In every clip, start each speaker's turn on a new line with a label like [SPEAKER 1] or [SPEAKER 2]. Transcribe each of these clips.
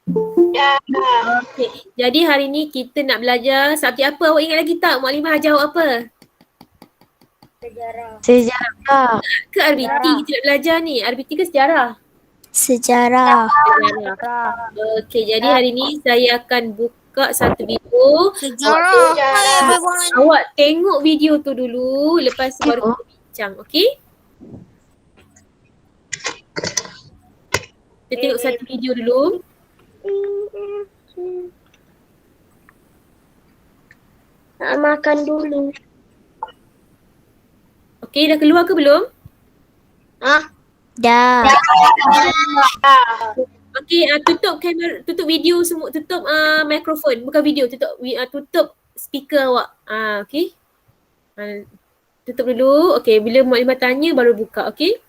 [SPEAKER 1] Ya.
[SPEAKER 2] Okey. Jadi hari ni kita nak belajar subjek apa? Awak ingat lagi tak? Mukadimah ajar awak apa?
[SPEAKER 3] Sejarah.
[SPEAKER 2] Ke RBT kita nak belajar ni? RBT ke sejarah?
[SPEAKER 3] Sejarah.
[SPEAKER 2] Sejarah. Okey, jadi hari ni saya akan buka satu video.
[SPEAKER 1] Sejarah.
[SPEAKER 2] Awak tengok video tu dulu, lepas tu baru kita bincang, okey? Kita tengok satu video dulu.
[SPEAKER 1] Nak makan dulu.
[SPEAKER 2] Okey, dah keluar ke belum?
[SPEAKER 3] Dah.
[SPEAKER 2] Okey, tutup kamera, tutup video semua, tutup mikrofon, bukan video, tutup speaker awak. Okey. Tutup dulu. Okey, bila Mukadimah tanya baru buka, okey?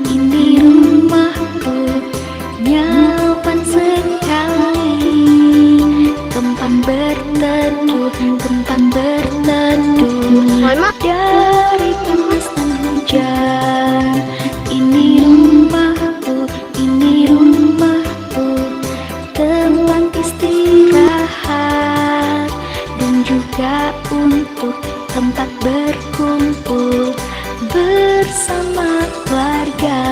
[SPEAKER 4] Ini rumahku, nyaman sekali. Tempat berteduh dari panas dan hujan. Ini rumahku, tempat istirahat dan juga untuk tempat berkumpul bersama keluarga.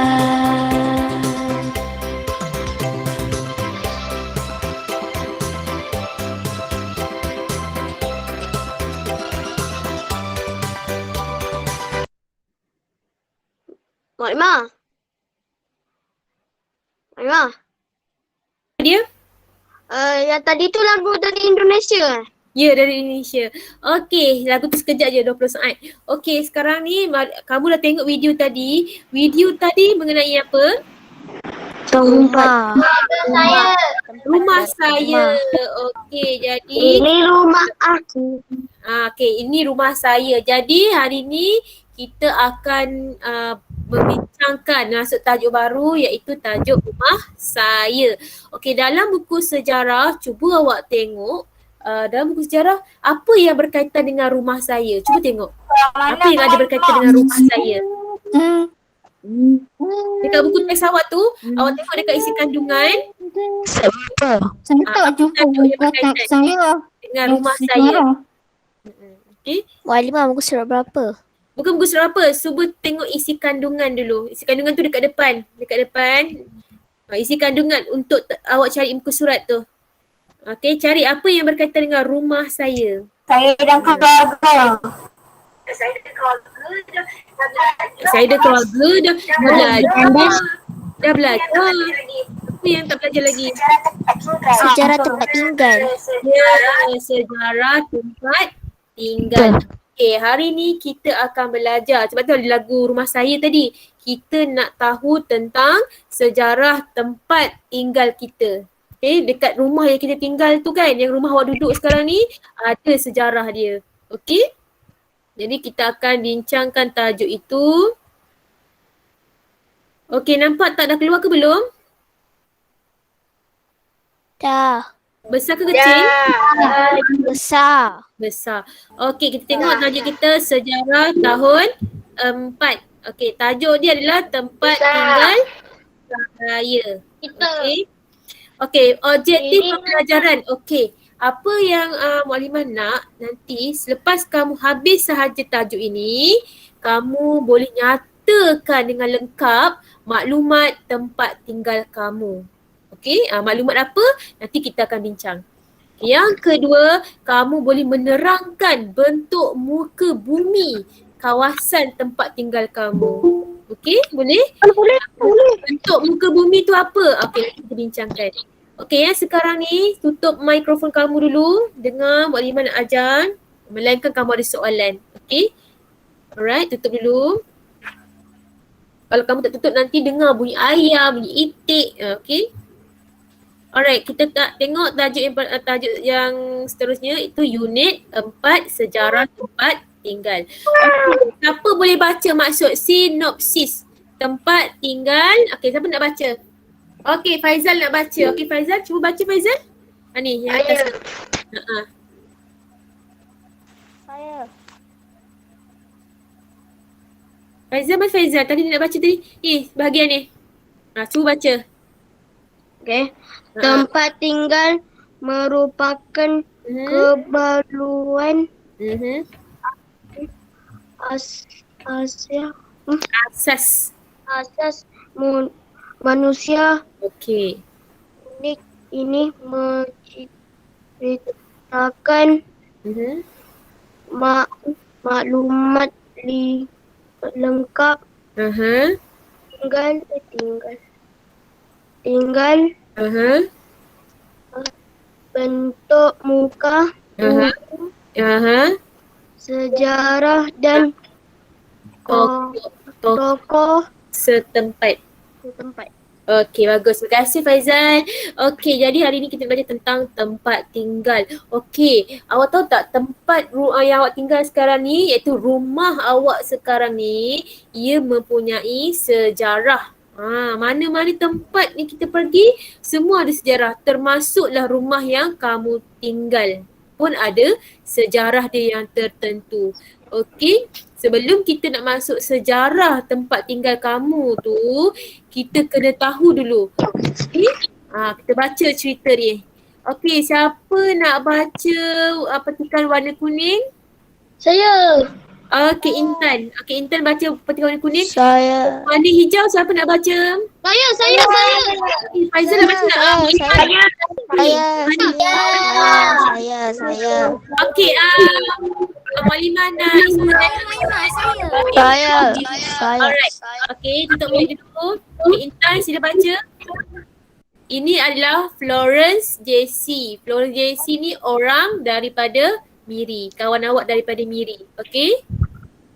[SPEAKER 1] Mukadimah. Mukadimah.
[SPEAKER 2] Dia?
[SPEAKER 1] Yang tadi tu lagu dari Indonesia.
[SPEAKER 2] Ya, dari Indonesia. Okey, lagu tu sekejap je, 20 saat. Okey, sekarang ni kamu dah tengok video tadi. Video tadi mengenai apa?
[SPEAKER 3] Rumah.
[SPEAKER 2] Rumah saya. Okey, jadi
[SPEAKER 1] Ini rumah aku.
[SPEAKER 2] okey, ini rumah saya. Jadi hari ni kita akan membincangkan masuk tajuk baru iaitu tajuk rumah saya. Okey, dalam buku sejarah cuba awak tengok dalam buku sejarah apa yang berkaitan dengan rumah saya. Cuba tengok. Apa yang ada berkaitan dengan rumah saya. Dekat buku teks awak tu, awak tengok dekat isi kandungan
[SPEAKER 4] Saya tak jumpa
[SPEAKER 2] tajuk yang
[SPEAKER 4] buku
[SPEAKER 2] berkaitan
[SPEAKER 4] teks saya.
[SPEAKER 2] dengan rumah saya. Okey.
[SPEAKER 3] Mukadimah muka surat berapa?
[SPEAKER 2] Bukan buku surat apa, cuba tengok isi kandungan dulu. Isi kandungan tu dekat depan. Isi kandungan untuk awak cari muka surat tu. Okey, cari apa yang berkaitan dengan rumah saya.
[SPEAKER 1] Saya dan keluarga.
[SPEAKER 2] Saya dah keluarga, dah belajar. Dah belajar. Apa yang tak belajar lagi?
[SPEAKER 3] Sejarah tempat tinggal.
[SPEAKER 2] Ya, sejarah tempat tinggal. Okay, hari ni kita akan belajar. Sebab tu ada lagu rumah saya tadi. Kita nak tahu tentang sejarah tempat tinggal kita. Okay, dekat rumah yang kita tinggal tu kan, yang rumah awak duduk sekarang ni, ada sejarah dia. Okay? Jadi kita akan bincangkan tajuk itu. Okay, nampak tak dah keluar ke belum?
[SPEAKER 3] Dah.
[SPEAKER 2] Besar ke kecil?
[SPEAKER 3] Besar.
[SPEAKER 2] Besar. Okey, kita tengok tajuk kita sejarah tahun 4. Okey, tajuk dia adalah tempat tinggal saya. Okey. Okey, objektif pembelajaran. Okey, apa yang Mukadimah nak nanti selepas kamu habis sahaja tajuk ini, kamu boleh nyatakan dengan lengkap maklumat tempat tinggal kamu. Okey, maklumat apa? Nanti kita akan bincang. Yang kedua, kamu boleh menerangkan bentuk muka bumi kawasan tempat tinggal kamu. Okey, boleh?
[SPEAKER 1] Boleh.
[SPEAKER 2] Bentuk muka bumi tu apa? Okey, kita bincangkan. Okey, sekarang ni tutup mikrofon kamu dulu. Dengar Mukadimah nak ajar. Melainkan kamu ada soalan. Okey? Alright, tutup dulu. Kalau kamu tak tutup nanti dengar bunyi ayam, bunyi itik. Okey? Alright, kita tak tengok tajuk yang seterusnya itu unit 4 sejarah tempat tinggal. Okay. Siapa boleh baca maksud sinopsis? tempat tinggal. Okey, siapa nak baca? Okey, Faizal nak baca. Okey, Faizal, cuba baca Faizal. Ni yang atas. Ha.
[SPEAKER 3] Saya.
[SPEAKER 2] Faizal, Mas Faizal tadi dia nak baca tadi. Bahagian ni. Cuba baca.
[SPEAKER 1] Okey. Tempat tinggal merupakan keperluan
[SPEAKER 2] Asas.
[SPEAKER 1] manusia.
[SPEAKER 2] Okey.
[SPEAKER 1] Unik ini menceritakan maklumat lengkap tinggal bentuk muka sejarah dan tokoh
[SPEAKER 2] setempat. Okey, bagus. Terima kasih Faizal. Okey, jadi hari ni kita belajar tentang tempat tinggal. Okey, awak tahu tak tempat yang awak tinggal sekarang ni, iaitu rumah awak sekarang ni, ia mempunyai sejarah. Mana-mana tempat ni kita pergi, semua ada sejarah. Termasuklah rumah yang kamu tinggal pun ada sejarah dia yang tertentu. Okey, sebelum kita nak masuk sejarah tempat tinggal kamu tu, kita kena tahu dulu. Okey, kita baca cerita ni. Okey, siapa nak baca petikan warna kuning?
[SPEAKER 1] Saya.
[SPEAKER 2] Okey, Intan. Okey, Intan baca petikan warna kuning.
[SPEAKER 3] Saya.
[SPEAKER 2] Warna hijau siapa nak baca?
[SPEAKER 1] Saya.
[SPEAKER 2] Okay, Faizal nak baca tak?
[SPEAKER 3] Saya.
[SPEAKER 2] Okey, Maliman nak
[SPEAKER 3] Saya.
[SPEAKER 2] Alright. Okey, tutup mulut dulu. Okay, Intan sila baca. Ini adalah Florence JC. Florence JC ni orang daripada Miri. Kawan awak daripada Miri. Okey?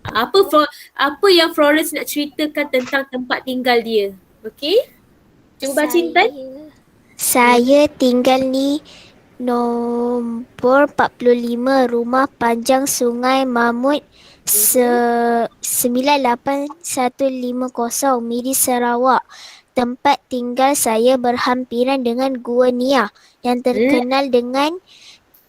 [SPEAKER 2] Apa yang Florence nak ceritakan tentang tempat tinggal dia? Okey? Cuba baca Intan.
[SPEAKER 3] Saya tinggal ni nombor 45 Rumah Panjang Sungai Mamut 98150 Miri Sarawak. Tempat tinggal saya berhampiran dengan Gua Nia yang terkenal dengan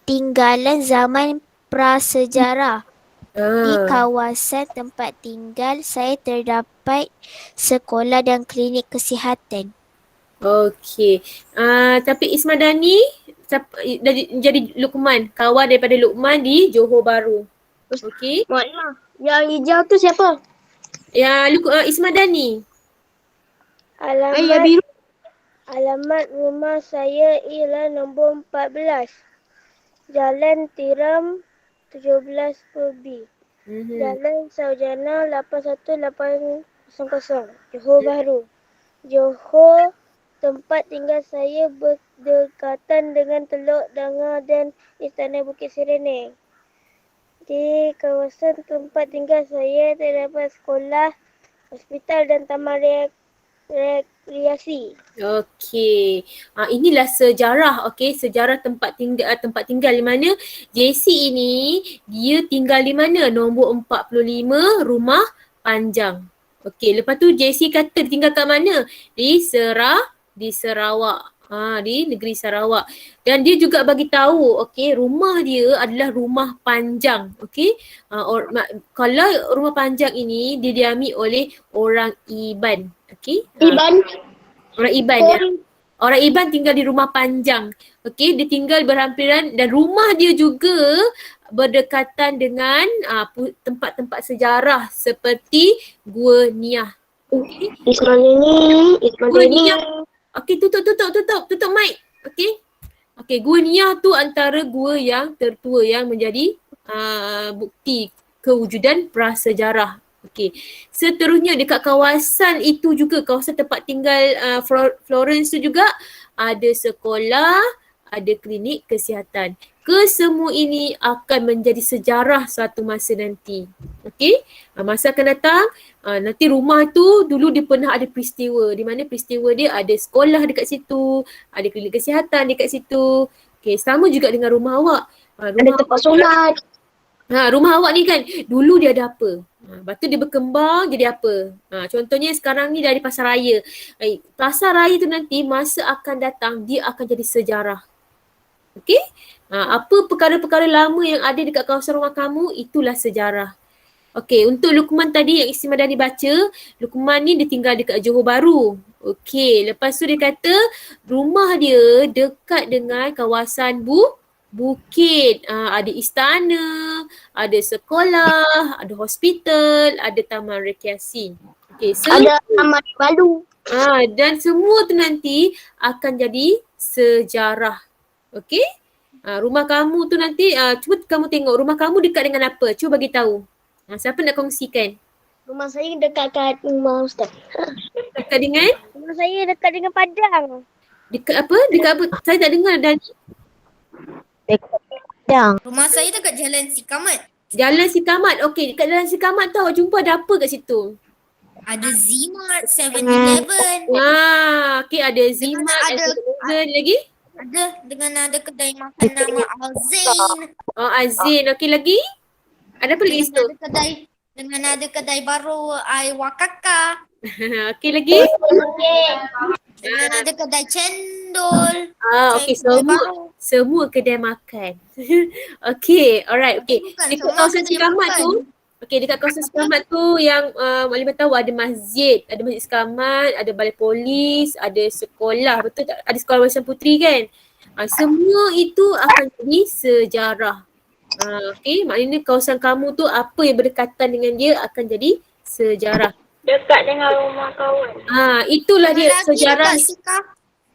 [SPEAKER 3] tinggalan zaman prasejarah. Di kawasan tempat tinggal saya terdapat sekolah dan klinik kesihatan.
[SPEAKER 2] Okey. Tapi Ismadani jadi Luqman, kawan daripada Luqman di Johor Bahru. Okey.
[SPEAKER 1] Maaf. Yang hijau tu siapa?
[SPEAKER 2] Ya, Ismadani.
[SPEAKER 1] Biru.
[SPEAKER 5] Alamat rumah saya ialah nombor 14. Jalan Tiram 17 Perbi. Jalan Saujana 81800 Johor Bahru. Johor, tempat tinggal saya berdekatan dengan Teluk Danga dan Istana Bukit Serene. Di kawasan tempat tinggal saya terdapat sekolah, hospital dan taman rekreasi.
[SPEAKER 2] Okey. Inilah sejarah, sejarah tempat tinggal di mana JC ini dia tinggal di mana? Nombor 45 Rumah Panjang. Okey, lepas tu JC kata tinggal kat mana? Di Sarawak. Di negeri Sarawak. Dan dia juga bagi tahu, rumah dia adalah rumah panjang. Kalau rumah panjang ini didiami oleh orang Iban. Orang Iban ya. Orang Iban tinggal di rumah panjang. Dia tinggal berhampiran dan rumah dia juga berdekatan dengan tempat-tempat sejarah seperti Gua Nia. Gua Nia. Tutup mic. Gua Nia tu antara gua yang tertua yang menjadi bukti kewujudan prasejarah. Seterusnya dekat kawasan itu juga, kawasan tempat tinggal Florence tu juga ada sekolah, ada klinik kesihatan. Kesemua ini akan menjadi sejarah suatu masa nanti. Masa akan datang, nanti rumah tu dulu dia pernah ada peristiwa, di mana peristiwa dia ada sekolah dekat situ, ada klinik kesihatan dekat situ. Sama juga dengan rumah awak.
[SPEAKER 1] Ada tempat solat.
[SPEAKER 2] Rumah awak ni kan dulu dia ada apa? Lepas tu dia berkembang jadi apa? Contohnya sekarang ni dari pasar raya. Pasar raya tu nanti masa akan datang dia akan jadi sejarah. Okey? Apa perkara-perkara lama yang ada dekat kawasan rumah kamu itulah sejarah. Okey, untuk Luqman tadi yang Isi Madani baca, Luqman ni dia tinggal dekat Johor Bahru. Okey, lepas tu dia kata rumah dia dekat dengan kawasan bukit. Ada istana, ada sekolah, ada hospital, ada taman rekreasi. Okey,
[SPEAKER 1] Ada taman baru.
[SPEAKER 2] dan semua tu nanti akan jadi sejarah. Okey? Rumah kamu tu nanti cuba kamu tengok rumah kamu dekat dengan apa? Cuba bagi tahu. Siapa nak kongsikan?
[SPEAKER 1] Rumah saya dekat kat rumah Ustaz.
[SPEAKER 2] Dekat dengan?
[SPEAKER 5] Rumah saya dekat dengan padang.
[SPEAKER 2] Dekat apa? Dekat apa? Saya tak dengar Dani.
[SPEAKER 6] Rumah saya dekat Jalan Sikamat.
[SPEAKER 2] Jalan Sikamat. Okey, dekat Jalan Sikamat tu awak jumpa ada apa kat situ?
[SPEAKER 6] Ada Z-Mart, 7-Eleven.
[SPEAKER 2] Okey ada Zimat, ada lagi?
[SPEAKER 6] Ada kedai makan nama Al-Zain.
[SPEAKER 2] Azin. Okey lagi? Ada apa lagi situ?
[SPEAKER 6] Ada kedai baru Wakaka.
[SPEAKER 2] Okey lagi?
[SPEAKER 6] Dengan ada kedai cendol.
[SPEAKER 2] Okey
[SPEAKER 6] Kedai
[SPEAKER 2] semua kedai makan. Okey, alright. Okey.
[SPEAKER 6] Bukan,
[SPEAKER 2] Dekat
[SPEAKER 6] semua
[SPEAKER 2] kawasan
[SPEAKER 6] kedai
[SPEAKER 2] Sikamat
[SPEAKER 6] makan.
[SPEAKER 2] tu, dekat kawasan Sikamat tu yang Maklimah tahu ada masjid Sikamat, ada balai polis, ada sekolah, betul tak? Ada sekolah Wasan Puteri kan? Semua itu akan jadi sejarah. Okey, maknanya kawasan kamu tu apa yang berdekatan dengan dia akan jadi sejarah.
[SPEAKER 5] Dekat dengan rumah kawan.
[SPEAKER 2] Itulah dia sejarah.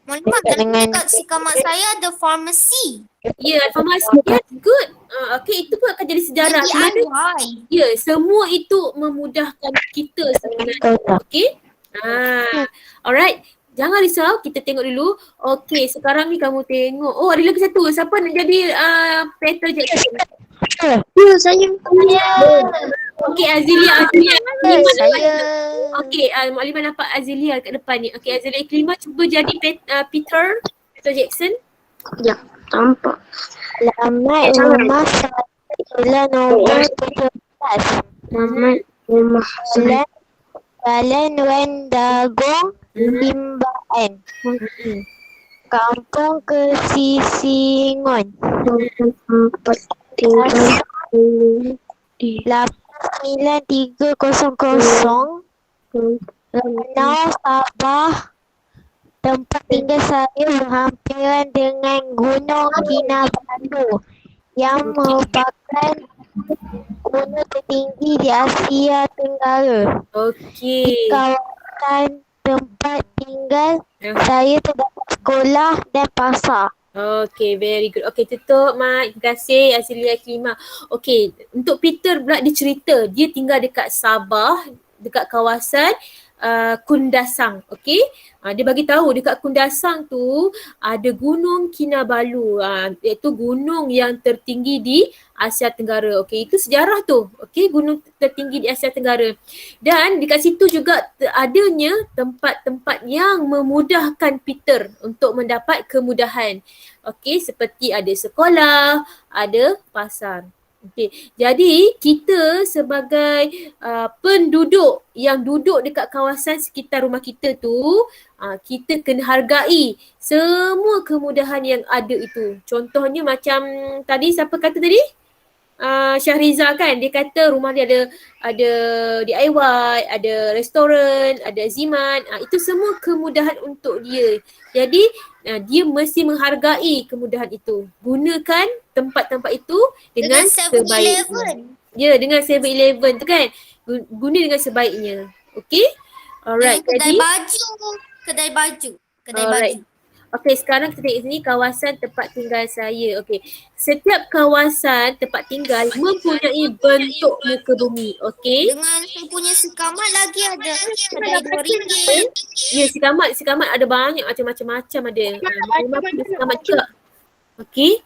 [SPEAKER 6] Dekat Sikamat saya ada farmasi.
[SPEAKER 2] Ya, farmasi. Yes, good. Okey, itu pun akan jadi sejarah.
[SPEAKER 6] DIY.
[SPEAKER 2] Ya, semua itu memudahkan kita sebenarnya. Okey? Alright. Jangan risau, kita tengok dulu. Okey, sekarang ni kamu tengok. Oh, ada lagi satu. Siapa nak jadi Peter Jackson?
[SPEAKER 1] Ya, saya.
[SPEAKER 2] Okey, Azilia.
[SPEAKER 1] Saya.
[SPEAKER 2] Okey, Maklimah nampak Azilia kat depan ni. Okey, Azilia Iklimah cuba jadi Peter Jackson.
[SPEAKER 1] Ya, tampak.
[SPEAKER 3] Alamat rumah saya ialah nombor 17.
[SPEAKER 1] Alamat rumah saya.
[SPEAKER 3] Jalan Wan Dagung, Limbaan. Kampung Kesisingon.
[SPEAKER 1] Tempat tinggal.
[SPEAKER 3] 89300 Lanau, Sabah. Tempat tinggal saya berhampiran dengan Gunung Kinabalu yang merupakan gunung tertinggi di Asia Tenggara.
[SPEAKER 2] Okey.
[SPEAKER 3] Di kawasan tempat tinggal saya terdapat sekolah dan pasar.
[SPEAKER 2] Okay, very good. Okay, tutup Mak. Terima kasih Azilia Iklimah. Okay, untuk Peter pula dia cerita. Dia tinggal dekat Sabah, dekat kawasan Kundasang. Okay, dia bagi tahu dekat Kundasang tu ada Gunung Kinabalu, iaitu gunung yang tertinggi di Asia Tenggara. Okay, itu sejarah tu. Okay, gunung tertinggi di Asia Tenggara. Dan dekat situ juga adanya tempat-tempat yang memudahkan Peter untuk mendapat kemudahan. Okay, seperti ada sekolah, ada pasar. Okay. Jadi kita sebagai penduduk yang duduk dekat kawasan sekitar rumah kita tu, kita kena hargai semua kemudahan yang ada itu. Contohnya macam tadi siapa kata tadi? Syahriza kan, dia kata rumah dia ada DIY, ada restoran, ada Zimat, itu semua kemudahan untuk dia. Jadi dia mesti menghargai kemudahan itu. Gunakan tempat-tempat itu dengan sebaiknya. Ya, dengan 7-Eleven tu kan. Guna dengan sebaiknya. Okey? Alright.
[SPEAKER 6] Kedai baju.
[SPEAKER 2] Okey, sekarang kita tengok sini kawasan tempat tinggal saya. Okey. Setiap kawasan tempat tinggal mempunyai bentuk muka bumi. Okey.
[SPEAKER 6] Dengan saya punya Sikamat lagi ada kedai RM2.
[SPEAKER 2] Ya, Sikamat ada banyak macam-macam ada. Memang ada Sikamat juga. Okey.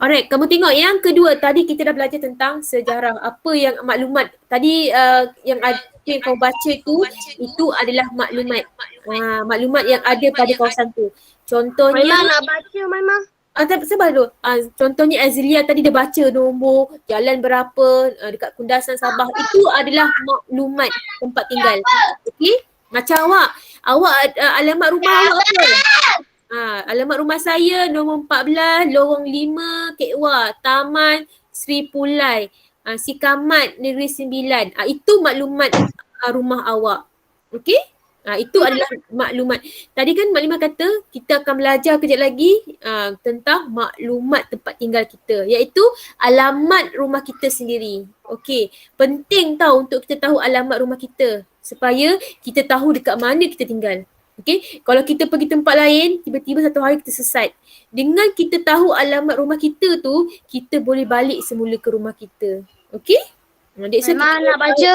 [SPEAKER 2] Alright, kamu tengok yang kedua. Tadi kita dah belajar tentang sejarah. Apa yang maklumat. Tadi yang kau baca tu, itu adalah maklumat. Maklumat yang ada pada kawasan tu. Contohnya.
[SPEAKER 5] Maimah nak baca Maimah?
[SPEAKER 2] Sabar dulu. Contohnya Azria tadi dia baca nombor, jalan berapa, dekat Kundasan Sabah. Itu adalah maklumat tempat tinggal. Okey? Macam awak alamat rumah awak apa? Alamat rumah saya nombor 14, lorong 5, Kekwa, Taman Sri Pulai, Sikamat Negeri Sembilan. Itu maklumat rumah awak. Okey? Itu adalah maklumat. Tadi kan Maklimah kata kita akan belajar kejap lagi tentang maklumat tempat tinggal kita, iaitu alamat rumah kita sendiri. Okey, penting tahu untuk kita tahu alamat rumah kita supaya kita tahu dekat mana kita tinggal. Okey, kalau kita pergi tempat lain, tiba-tiba satu hari kita sesat. Dengan kita tahu alamat rumah kita tu, kita boleh balik semula ke rumah kita. Okey?
[SPEAKER 1] Memang nak baca.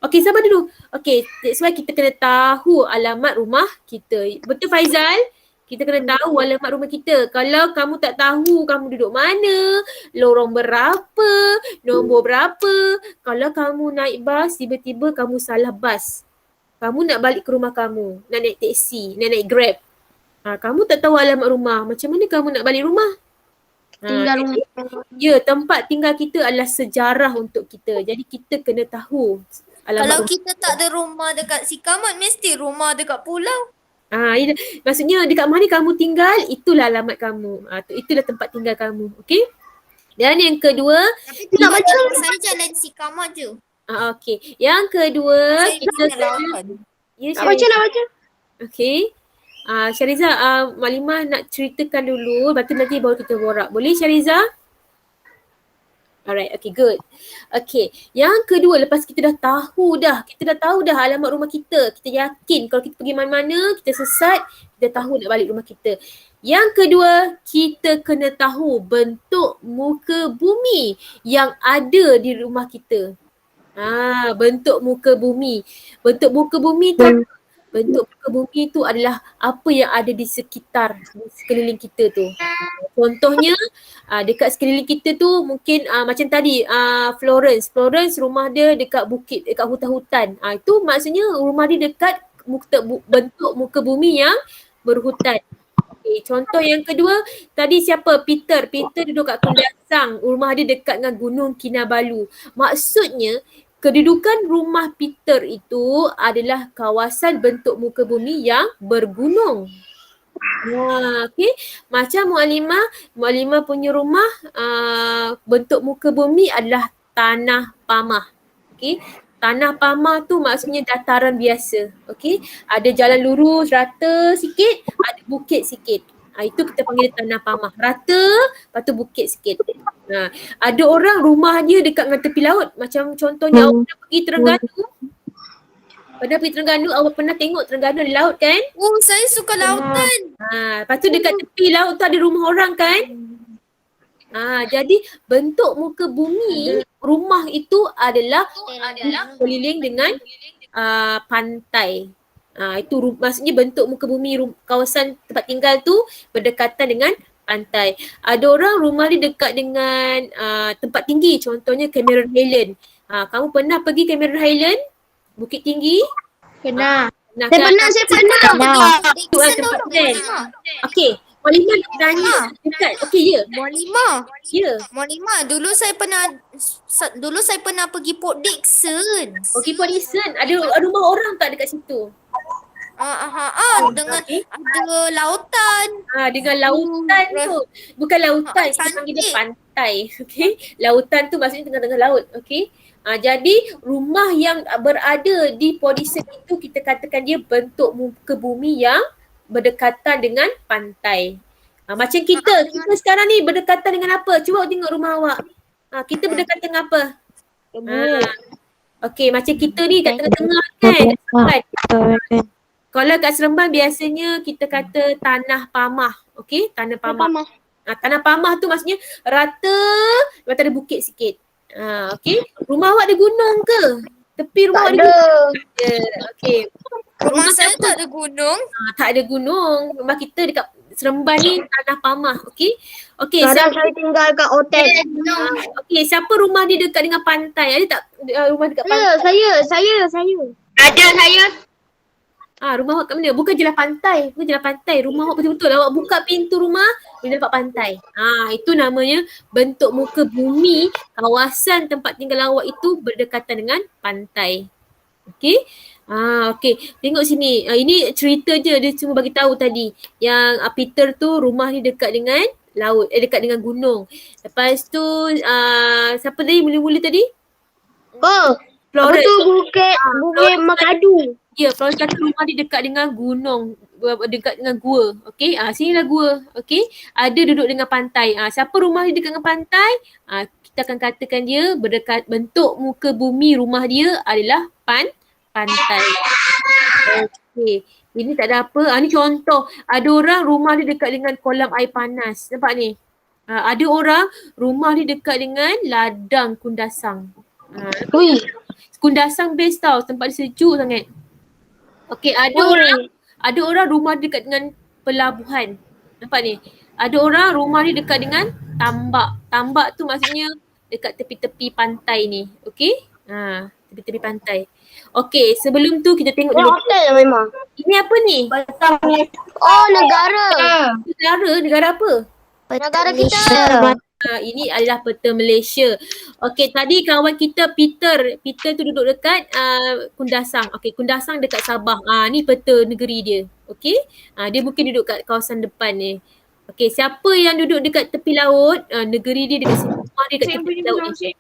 [SPEAKER 2] Okey, sabar dulu. Okey, that's why kita kena tahu alamat rumah kita. Betul Faizal? Kita kena tahu alamat rumah kita. Kalau kamu tak tahu kamu duduk mana, lorong berapa, nombor berapa. Kalau kamu naik bas, tiba-tiba kamu salah bas. Kamu nak balik ke rumah kamu, nak naik teksi, nak naik Grab. Kamu tak tahu alamat rumah. Macam mana kamu nak balik rumah?
[SPEAKER 1] Tinggal rumah.
[SPEAKER 2] Ya, tempat tinggal kita adalah sejarah untuk kita. Jadi kita kena tahu alamat
[SPEAKER 6] Kalau
[SPEAKER 2] rumah.
[SPEAKER 6] kita tak ada rumah dekat Sikamat, mesti rumah dekat pulau.
[SPEAKER 2] Maksudnya dekat mana kamu tinggal, itulah alamat kamu. Itulah tempat tinggal kamu. Okey? Dan yang kedua,
[SPEAKER 6] Tapi nak baca. Saya jalan Sikamat je.
[SPEAKER 2] okey. Yang kedua,
[SPEAKER 6] Saya
[SPEAKER 2] kita
[SPEAKER 6] jalan lautan.
[SPEAKER 2] Ya,
[SPEAKER 1] Nak baca.
[SPEAKER 2] Okey. Syariza, Maklimah nak ceritakan dulu, lepas tu nanti baru kita borak. Boleh Syariza? Alright, okay, good. Okay, yang kedua, lepas kita dah tahu dah alamat rumah kita yakin kalau kita pergi mana-mana, kita sesat, kita tahu nak balik rumah kita. Yang kedua, kita kena tahu bentuk muka bumi yang ada di rumah kita. Bentuk muka bumi. Bentuk muka bumi tu bentuk muka bumi tu adalah apa yang ada di sekitar, di sekeliling kita tu. Contohnya dekat sekeliling kita tu mungkin macam tadi Florence rumah dia dekat bukit, dekat hutan-hutan. Itu maksudnya rumah dia dekat bentuk muka bumi yang berhutan. Okay, contoh yang kedua tadi siapa? Peter duduk kat Kundasang, rumah dia dekat dengan Gunung Kinabalu. Maksudnya kedudukan rumah Peter itu adalah kawasan bentuk muka bumi yang bergunung. Okay. Macam Mualimah punya rumah bentuk muka bumi adalah tanah pamah. Okay. Tanah pamah tu maksudnya dataran biasa. Okay. Ada jalan lurus, rata sikit, ada bukit sikit. Itu kita panggil tanah pamah. Rata, lepas tu bukit sikit. Ada orang rumah dia dekat dengan tepi laut. Macam contohnya awak pernah pergi Terengganu. Awak pernah tengok Terengganu ada laut kan?
[SPEAKER 6] Oh, saya suka lautan.
[SPEAKER 2] Lepas tu dekat tepi laut tu ada rumah orang kan? Jadi bentuk muka bumi rumah itu adalah keliling dengan pantai. Itu maksudnya bentuk muka bumi kawasan tempat tinggal tu berdekatan dengan pantai. Ada orang rumah dia dekat dengan tempat tinggi, contohnya Cameron Highland. Kamu pernah pergi Cameron Highland? Bukit tinggi?
[SPEAKER 1] Pernah.
[SPEAKER 2] Saya pernah. Itu
[SPEAKER 6] Dixon
[SPEAKER 2] tempat
[SPEAKER 6] tu
[SPEAKER 2] kan. Okey, Mualimah nak tanya dekat. Okey, ya.
[SPEAKER 6] Mualimah.
[SPEAKER 2] Ya.
[SPEAKER 6] Mualimah, dulu saya pernah pergi Port Dickson.
[SPEAKER 2] Okey, Port Dickson. Ada rumah orang tak dekat situ?
[SPEAKER 6] Dengan ada lautan.
[SPEAKER 2] Dengan lautan tu. Bukan lautan, kita panggil dia pantai. Okey. Lautan tu maksudnya tengah-tengah laut. Okey. Jadi rumah yang berada di Port Dickson itu kita katakan dia bentuk muka bumi yang berdekatan dengan pantai. Macam kita sekarang ni berdekatan dengan apa? Cuba tengok rumah awak. Kita berdekatan dengan apa? Okey, macam kita ni kat tengah-tengah kan? Kalau kat Seremban biasanya kita kata tanah pamah. Okey, tanah pamah. Tanah pamah tu maksudnya rata, lepas ada bukit sikit. Okey, rumah awak ada gunung ke? Tepi rumah awak ada gunung? Okey.
[SPEAKER 6] Rumah saya tak ada gunung.
[SPEAKER 2] Tak ada gunung. Rumah kita dekat Seremban ni tanah pamah. Okey. Okey,
[SPEAKER 1] Sekarang saya tinggal kat hotel.
[SPEAKER 2] Okey, siapa rumah dia dekat dengan pantai? Ada tak rumah dekat pantai?
[SPEAKER 1] Saya.
[SPEAKER 5] Ada saya.
[SPEAKER 2] Rumah awak kat mana? Bukan jelah pantai. Bukan jelah pantai. Rumah awak betul-betul. Awak buka pintu rumah, boleh nampak pantai. Itu namanya bentuk muka bumi, kawasan tempat tinggal awak itu berdekatan dengan pantai. Okey. Okey. Tengok sini. Ini cerita je, dia cuma bagi tahu tadi. Yang Peter tu rumah ni dekat dengan laut, dekat dengan gunung. Lepas tu siapa tadi mula-mula tadi?
[SPEAKER 1] Oh, apa
[SPEAKER 2] Florence.
[SPEAKER 1] tu Bukit Makadu.
[SPEAKER 2] Ya, Florence kata rumah dia dekat dengan gunung, dekat dengan gua. Okey, sinilah gua. Okey, ada duduk dengan pantai. Siapa rumah dia dekat dengan pantai? Kita akan katakan dia berdekat, bentuk muka bumi rumah dia adalah pantai. Okey, ini tak ada apa. Ni contoh. Ada orang rumah dia dekat dengan kolam air panas. Nampak ni? Ada orang rumah dia dekat dengan ladang kundasang. Kundasang best tau, tempat dia sejuk sangat. Okey, ada orang rumah dekat dengan pelabuhan. Nampak ni? Ada orang rumah ni dekat dengan tambak. Tambak tu maksudnya dekat tepi-tepi pantai ni. Okey? Tepi-tepi pantai. Okey, sebelum tu kita tengok dulu.
[SPEAKER 1] Hotel memang.
[SPEAKER 2] Ini apa ni?
[SPEAKER 1] Oh, negara.
[SPEAKER 2] Negara apa?
[SPEAKER 1] Negara kita.
[SPEAKER 2] Ini adalah peta Malaysia. Okey, tadi kawan kita Peter tu duduk dekat Kundasang. Okey, Kundasang dekat Sabah. Ni peta negeri dia. Okey. Dia mungkin duduk kat kawasan depan ni. Okey, siapa yang duduk dekat tepi laut? Negeri dia dekat sini. Rumah dia dekat tepi laut ni.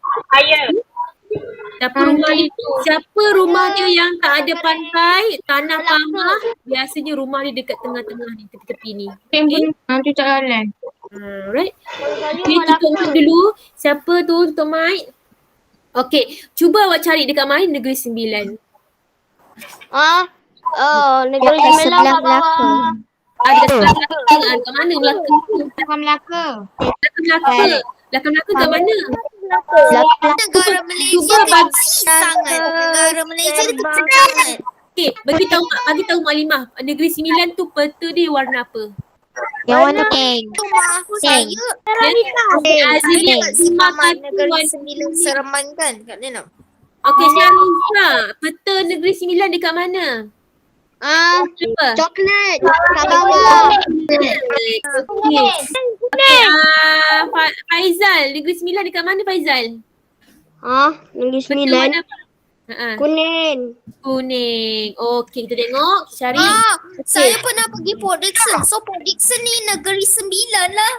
[SPEAKER 2] Siapa rumah dia yang tak ada pantai, tanah pamah, biasanya rumah dia dekat tengah-tengah ni, tepi-tepi ni.
[SPEAKER 4] Nanti tak jalan.
[SPEAKER 2] Alright. Okay, tutup mic dulu. Siapa tu tutup mic? Okay, cuba awak cari dekat mana Negeri Sembilan.
[SPEAKER 1] Negeri Sembilan Melaka.
[SPEAKER 2] Dekat sebelah Melaka. Dekat mana Melaka tu?
[SPEAKER 4] Belakang Melaka.
[SPEAKER 2] Belakang Melaka kat mana?
[SPEAKER 6] Negara Malaysia kecil sangat. Negara Malaysia ni kecil sangat.
[SPEAKER 2] Okay, bagi tahu Maklimah, Negeri Sembilan tu peta dia warna apa?
[SPEAKER 3] Yang warna pink.
[SPEAKER 6] Rumah saya Negeri Sembilan Seremban kan kat mana?
[SPEAKER 2] Okay, Syarifah, peta Negeri Sembilan dekat mana? Apa?
[SPEAKER 1] Coklat. Kat bawah.
[SPEAKER 2] Okay, Faizal, Negeri Sembilan dekat mana Faizal?
[SPEAKER 1] Negeri
[SPEAKER 2] Peta
[SPEAKER 1] Sembilan.
[SPEAKER 2] mana?
[SPEAKER 1] Kuning.
[SPEAKER 2] Okay, kita tengok. Syarif.
[SPEAKER 6] Saya pernah pergi Port Dickson. So Port Dickson ni Negeri Sembilan lah.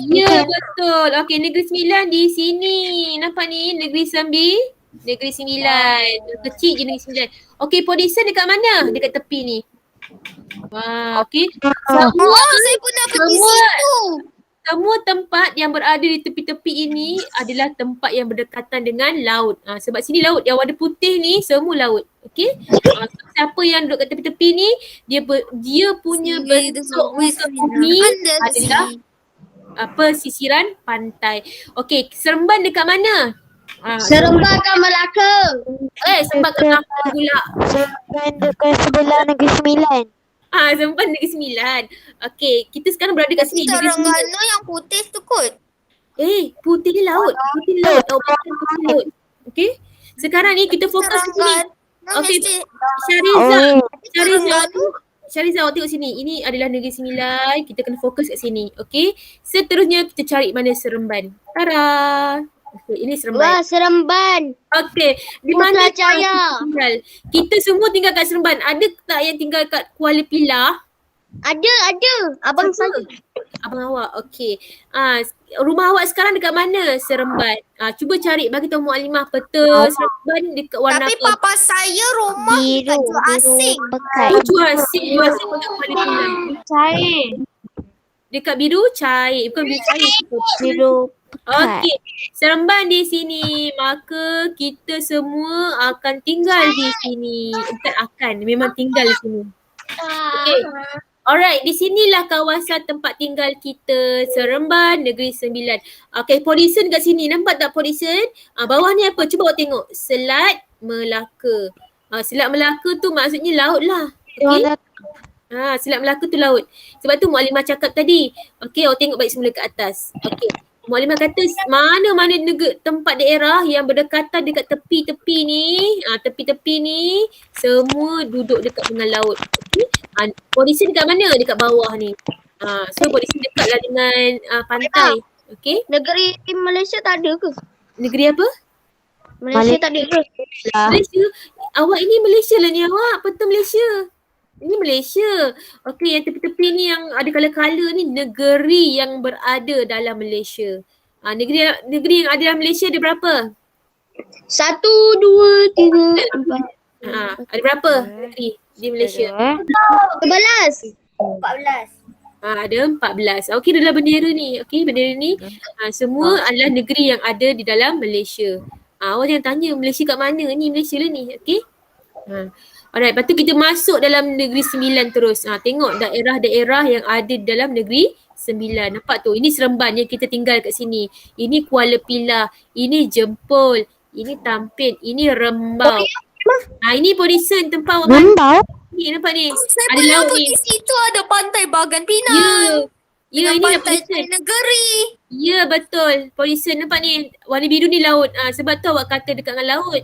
[SPEAKER 2] Ya, betul. Okay, Negeri Sembilan di sini. Nampak ni? Negeri Sembilan. Kecil je Negeri Sembilan. Okay, Port Dickson dekat mana? Dekat tepi ni. Wah, okay.
[SPEAKER 6] Saya pernah pergi situ.
[SPEAKER 2] Semua tempat yang berada di tepi-tepi ini adalah tempat yang berdekatan dengan laut. Sebab sini laut, yang warna putih ni semua laut. Okey? Siapa yang duduk kat tepi-tepi ni, dia punya bentuk muka bumi adalah sisiran pantai. Okey, Seremban dekat mana?
[SPEAKER 1] Seremban kat Melaka.
[SPEAKER 2] Seremban kat Melaka pula.
[SPEAKER 3] Seremban dekat sebelah Negeri Sembilan.
[SPEAKER 2] Seremban Negeri Sembilan. Okey, kita sekarang berada kat sini.
[SPEAKER 6] Terengganu yang putih tu kot.
[SPEAKER 2] Putih ni laut. Putih laut. Putih laut. Okey. Sekarang ni kita fokus ke sini. Okey. Syariza, awak tengok sini. Ini adalah Negeri Sembilan. Kita kena fokus kat sini. Okey. Seterusnya kita cari mana Seremban. Tara. Okey, ini Seremban.
[SPEAKER 1] Wah, Seremban.
[SPEAKER 2] Okey. Di mana
[SPEAKER 1] Putrajaya.
[SPEAKER 2] tinggal? Kita semua tinggal kat Seremban. Ada tak yang tinggal kat Kuala Pilah?
[SPEAKER 1] Ada. Abang saya.
[SPEAKER 2] Abang awak. Okey. Rumah awak sekarang dekat mana Seremban? Cuba cari, bagi tahu Maklimah peta Seremban dekat warna
[SPEAKER 6] Tapi
[SPEAKER 2] apa?
[SPEAKER 6] papa saya rumah
[SPEAKER 3] Biru.
[SPEAKER 6] kat asing.
[SPEAKER 3] Bekat.
[SPEAKER 2] Juasing dekat Kuala Pilah.
[SPEAKER 4] Cair.
[SPEAKER 2] Dekat biru cair. Bukan biru cair.
[SPEAKER 3] Biru.
[SPEAKER 2] Okey. Seremban di sini. Maka kita semua akan tinggal di sini. Bukan akan. Memang tinggal di sini. Okey. Alright, di sinilah kawasan tempat tinggal kita, Seremban, Negeri Sembilan. Okay, Port Dickson kat sini. Nampak tak Port Dickson? Bawah ni apa? Cuba awak tengok. Selat Melaka. Selat Melaka tu maksudnya laut lah. Okay? Selat Melaka tu laut. Sebab tu Maklimah cakap tadi. Okay, awak tengok baik semula ke atas. Okay. Mukadimah kata mana-mana tempat daerah yang berdekatan dekat tepi-tepi ni, tepi-tepi ni semua duduk dekat dengan laut. Okey. Polisi dekat mana? Dekat bawah ni. So polisi dekatlah dengan pantai. Okey.
[SPEAKER 1] Negeri Malaysia tak ada ke?
[SPEAKER 2] Negeri apa?
[SPEAKER 1] Malaysia tak ada ke?
[SPEAKER 2] Malaysia. Awak ini Malaysia lah ni awak. Betul Malaysia. Ini Malaysia. Okey, yang tepi-tepi ni yang ada kala-kala ni negeri yang berada dalam Malaysia. Negeri yang ada dalam Malaysia ada berapa?
[SPEAKER 1] 1, 2, 3, 4.
[SPEAKER 2] Ada berapa negeri di Malaysia?
[SPEAKER 1] 11.
[SPEAKER 5] 14.
[SPEAKER 2] Ada 14. Okey, dalam bendera ni. Okey, bendera ni semua adalah negeri yang ada di dalam Malaysia. Awak jangan tanya Malaysia kat mana ni? Malaysia lah ni. Okey. Alright, lepas tu kita masuk dalam negeri 9 terus. Tengok daerah-daerah yang ada di dalam negeri 9. Nampak tu? Ini Seremban yang kita tinggal kat sini. Ini Kuala Pilah. Ini Jempol. Ini Tampin. Ini Rembau. Ini Porison tempat awak
[SPEAKER 3] Rembau?
[SPEAKER 2] ni. Nampak ni?
[SPEAKER 6] Saya
[SPEAKER 2] Ada
[SPEAKER 6] pernah
[SPEAKER 2] laut
[SPEAKER 6] tu
[SPEAKER 2] ni.
[SPEAKER 6] di situ ada pantai Bagan
[SPEAKER 2] Ya.
[SPEAKER 6] Pinang.
[SPEAKER 2] Ya,
[SPEAKER 6] Dengan
[SPEAKER 2] ini dah
[SPEAKER 6] pantai
[SPEAKER 2] Porison.
[SPEAKER 6] Negeri.
[SPEAKER 2] Ya, betul. Porison nampak ni. Warna biru ni laut. Sebab tu awak kata dekat dengan laut.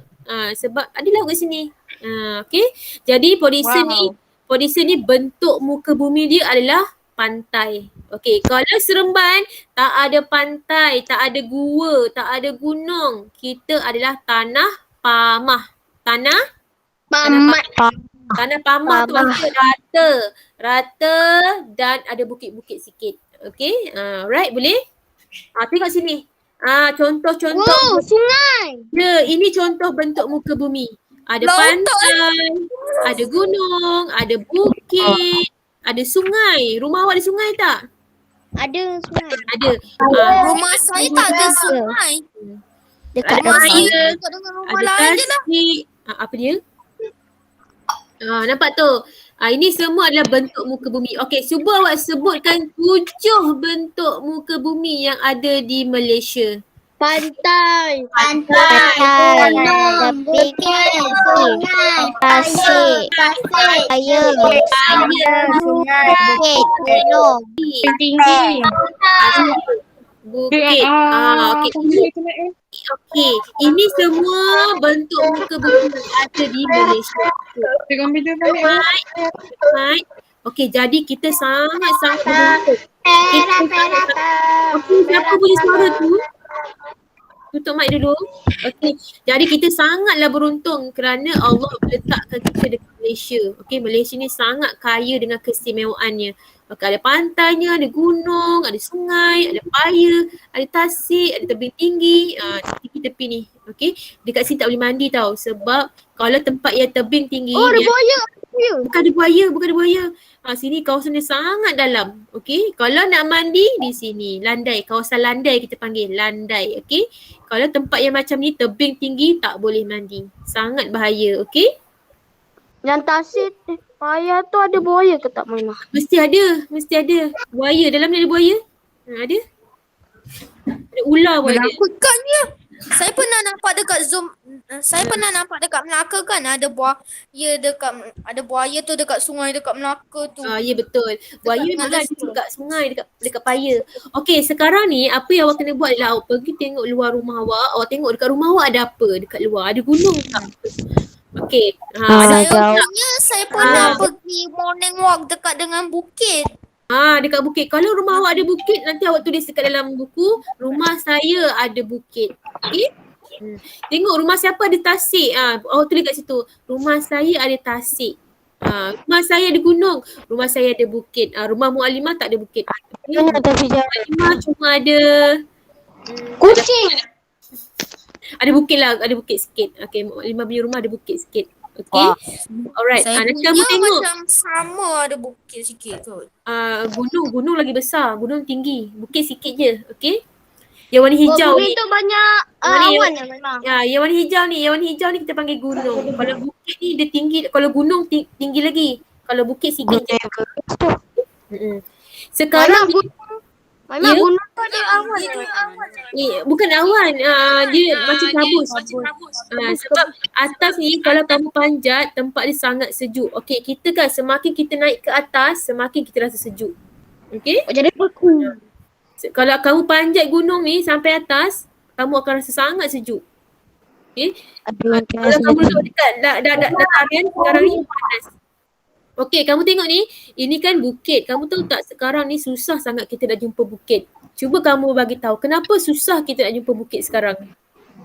[SPEAKER 2] Sebab ada laut kat sini. Okay. Jadi Porison ni bentuk muka bumi dia adalah pantai. Okay. Kalau Seremban tak ada pantai, tak ada gua, tak ada gunung. Kita adalah tanah pamah. Tanah pamah tu maksudnya rata dan ada bukit-bukit sikit. Okay. Right, boleh? Tengok sini. Contoh-contoh.
[SPEAKER 1] Wow, sungai.
[SPEAKER 2] Ya, ini contoh bentuk muka bumi. Ada pantai, ada gunung, ada bukit, ada sungai. Rumah awak ada sungai tak?
[SPEAKER 1] Ada sungai.
[SPEAKER 2] Ada.
[SPEAKER 6] Rumah saya tak ada sungai.
[SPEAKER 3] Dekat
[SPEAKER 2] Ada air,
[SPEAKER 6] Dekat dengan rumah
[SPEAKER 2] ada
[SPEAKER 6] lain je lah.
[SPEAKER 2] tasik. Apa dia? Nampak tu? Ini semua adalah bentuk muka bumi. Okey, cuba awak sebutkan 7 bentuk muka bumi yang ada di Malaysia.
[SPEAKER 1] Pantai.
[SPEAKER 3] gunung, bukit, tasik, air, bukit, gunung.
[SPEAKER 4] Tinggi.
[SPEAKER 2] Bukit. Okey. Ini semua bentuk muka bumi yang ada di Malaysia. Right. Okey, jadi kita sangat-sangat beruntung. Okey, siapa punya suara tu? Tutup mic dulu. Okey, jadi kita sangatlah beruntung kerana Allah meletakkan kita dekat Malaysia. Okey, Malaysia ni sangat kaya dengan keistimewaannya. Okey, ada pantainya, ada gunung, ada sungai, ada paya, ada tasik, ada tebing tinggi, tepi-tepi ni. Okey, dekat sini tak boleh mandi tau sebab kalau tempat yang tebing tinggi
[SPEAKER 1] Ada buaya.
[SPEAKER 2] bukan ada buaya. Sini kawasan dia sangat dalam. Okey, kalau nak mandi di sini, landai, kawasan landai kita panggil, landai. Okey, kalau tempat yang macam ni tebing tinggi tak boleh mandi. Sangat bahaya. Okey,
[SPEAKER 1] Yang tasik payah tu ada buaya ke tak Maimah?
[SPEAKER 2] mesti ada. Buaya, dalam ni ada buaya? Ada. Ada ular pun ada.
[SPEAKER 6] Menakutkannya. Saya pernah nampak dekat Zoom. Saya pernah nampak dekat Melaka kan ada buaya tu dekat sungai dekat Melaka tu.
[SPEAKER 2] Ya betul. Buaya memang ada
[SPEAKER 6] Malaysia.
[SPEAKER 2] dekat sungai, dekat paya. Okey, sekarang ni apa yang awak kena buat adalah awak pergi tengok luar rumah awak. Awak tengok dekat rumah awak ada apa dekat luar. Ada gunung tak? Okey.
[SPEAKER 6] Saya pernah pergi morning walk dekat dengan bukit.
[SPEAKER 2] Dekat bukit. Kalau rumah awak ada bukit, nanti awak tulis dekat dalam buku, rumah saya ada bukit. Okey? Tengok rumah siapa ada tasik. Awak tulis kat situ. Rumah saya ada tasik. Rumah saya ada gunung. Rumah saya ada bukit. Rumah Mualimah tak ada bukit. Okay? Mualimah cuma ada
[SPEAKER 1] Kucing.
[SPEAKER 2] ada bukit lah. Ada bukit sikit. Okay, Mualimah punya rumah ada bukit sikit. Okay. Alright.
[SPEAKER 6] Saya
[SPEAKER 2] Nanti
[SPEAKER 6] punya
[SPEAKER 2] kamu tengok.
[SPEAKER 6] macam sama ada bukit sikit kot.
[SPEAKER 2] Gunung lagi besar. Gunung tinggi. Bukit sikit je. Okay. Yang warna hijau
[SPEAKER 1] Bukit
[SPEAKER 2] ni.
[SPEAKER 1] tu banyak awan ya Maimah.
[SPEAKER 2] Yang warna hijau ni. Yang warna hijau ni kita panggil gunung. Kalau bukit ni dia tinggi. Kalau gunung tinggi lagi. Kalau bukit sikit je. Sekarang
[SPEAKER 1] Maimah
[SPEAKER 2] Ya.
[SPEAKER 1] gunung tu ada awan.
[SPEAKER 2] bukan awan. Dia macam kabus. Sebab atas ni kalau kamu panjat tempat dia sangat sejuk. Okey, kita kan semakin kita naik ke atas semakin kita rasa sejuk. Okey?
[SPEAKER 1] Jadi beku.
[SPEAKER 2] Kalau kamu panjat gunung ni sampai atas, kamu akan rasa sangat sejuk. Okay.
[SPEAKER 3] Aduh,
[SPEAKER 2] Kalau kamu duduk dekat dataran sekarang ni panas. Okey, kamu tengok ni, ini kan bukit. Kamu tahu tak sekarang ni susah sangat kita nak jumpa bukit. Cuba kamu bagi tahu kenapa susah kita nak jumpa bukit sekarang.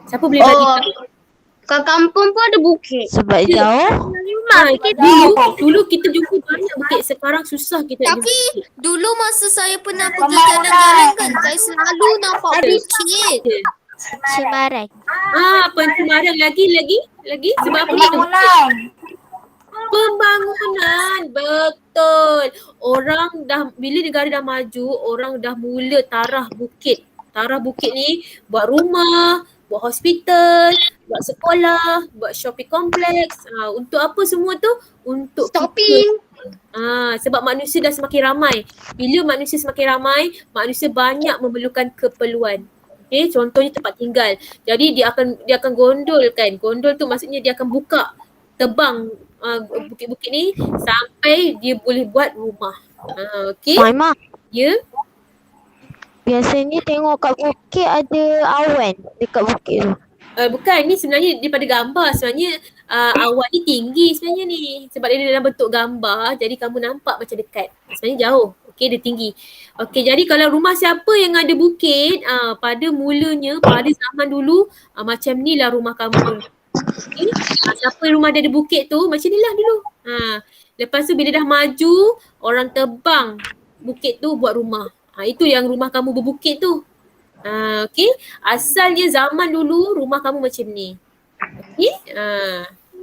[SPEAKER 2] Siapa boleh bagi tahu?
[SPEAKER 1] Kat kampung pun ada bukit.
[SPEAKER 3] sebab jauh.
[SPEAKER 2] Dulu kita jumpa banyak bukit, sekarang susah kita nak jumpa
[SPEAKER 6] Tapi
[SPEAKER 2] bukit.
[SPEAKER 6] dulu masa saya pernah pergi jalan-jalan kan, saya selalu nampak bukit.
[SPEAKER 3] Cemaran.
[SPEAKER 2] Pencemaran lagi sebab apa kita pembangunan, betul. Orang dah, bila negara dah maju, orang dah mula tarah bukit. Tarah bukit ni buat rumah, buat hospital, buat sekolah, buat shopping kompleks. Untuk apa semua tu? Untuk
[SPEAKER 1] Shopping.
[SPEAKER 2] Sebab manusia dah semakin ramai. Bila manusia semakin ramai, manusia banyak memerlukan keperluan. Okay, contohnya tempat tinggal. Jadi dia akan gondolkan. Gondol tu maksudnya dia akan buka, tebang bukit-bukit ni sampai dia boleh buat rumah. Okay.
[SPEAKER 3] Mak,
[SPEAKER 2] Ya.
[SPEAKER 3] biasanya tengok kat bukit ada awan dekat bukit tu.
[SPEAKER 2] Bukan, ni sebenarnya daripada gambar. Sebenarnya awan ni tinggi sebenarnya ni. Sebab dia dalam bentuk gambar, jadi kamu nampak macam dekat. Sebenarnya jauh. Okey, dia tinggi. Okey, jadi kalau rumah siapa yang ada bukit, pada mulanya, pada zaman dulu, macam ni lah rumah kamu. Okay. Siapa rumah dia ada bukit tu, macam ni lah dulu. Lepas tu bila dah maju, orang tebang bukit tu buat rumah. Itu yang rumah kamu berbukit tu. Okay. Asalnya zaman dulu rumah kamu macam ni. Okay.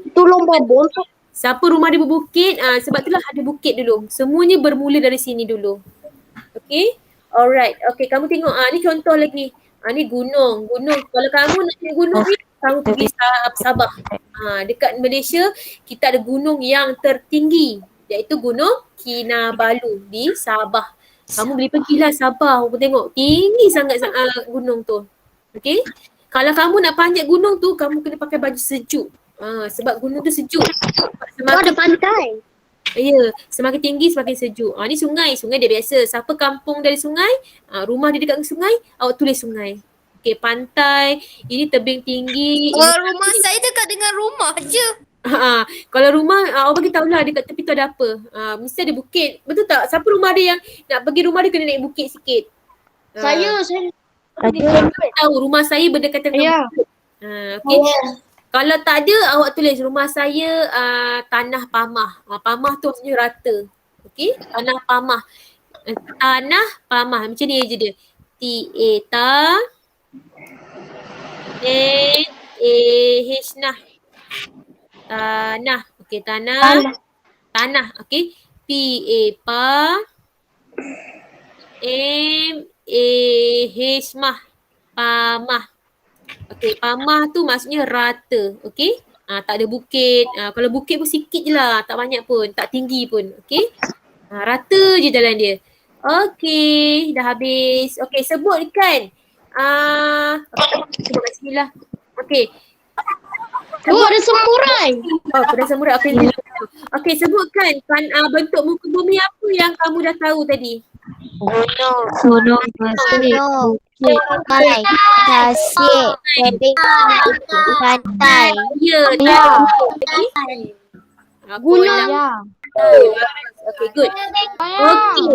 [SPEAKER 1] Itu lomba bola.
[SPEAKER 2] Siapa rumah dia berbukit, sebab itulah ada bukit dulu. Semuanya bermula dari sini dulu. Okay. Alright. Okay, kamu tengok. Ni contoh lagi. Ni gunung. Kalau kamu nak pergi gunung ni, kamu pergi Sabah. Dekat Malaysia, kita ada gunung yang tertinggi. Iaitu Gunung Kinabalu di Sabah. Kamu boleh pergilah Sabah, kamu tengok. Tinggi sangat gunung tu. Okay. Kalau kamu nak panjat gunung tu, kamu kena pakai baju sejuk. Sebab gunung tu sejuk.
[SPEAKER 1] Ada pantai.
[SPEAKER 2] Ya, semakin tinggi semakin sejuk. Ni sungai dia biasa. Siapa kampung dari sungai, rumah dia dekat sungai, awak tulis sungai. Okey, pantai, ini tebing tinggi.
[SPEAKER 6] Rumah saya dekat dengan rumah je.
[SPEAKER 2] Kalau rumah, awak bagi tahulah dekat tepi tu ada apa. Mesti ada bukit. Betul tak? Siapa rumah dia yang nak pergi rumah dia kena naik bukit sikit.
[SPEAKER 1] Saya
[SPEAKER 2] Tahu rumah saya berdekatan dengan bukit. Okey. Kalau tak ada, awak tulis rumah saya tanah pamah. Pamah tu maksudnya rata. Okey, tanah pamah. Tanah pamah. Macam ni je dia. T-A-N-A-H nah. Tanah. Okey, tanah. Okey. P-A-Pa M-A-H mah. Pamah. Okey, pamah tu maksudnya rata. Okey. Tak ada bukit. Kalau bukit pun sikit je lah. Tak banyak pun. Tak tinggi pun. Okey. Rata je jalan dia. Okey. Dah habis. Okey, sebutkan. Sebut kat sini lah. Okey.
[SPEAKER 1] ada semburan.
[SPEAKER 2] Pada semua. Okey, sebutkan bentuk muka bumi apa yang kamu dah tahu tadi.
[SPEAKER 3] Gunung, bukit, pantai, tasik, tebing, pantai.
[SPEAKER 2] Ya,
[SPEAKER 1] Gunung.
[SPEAKER 2] Okay, good. Okay.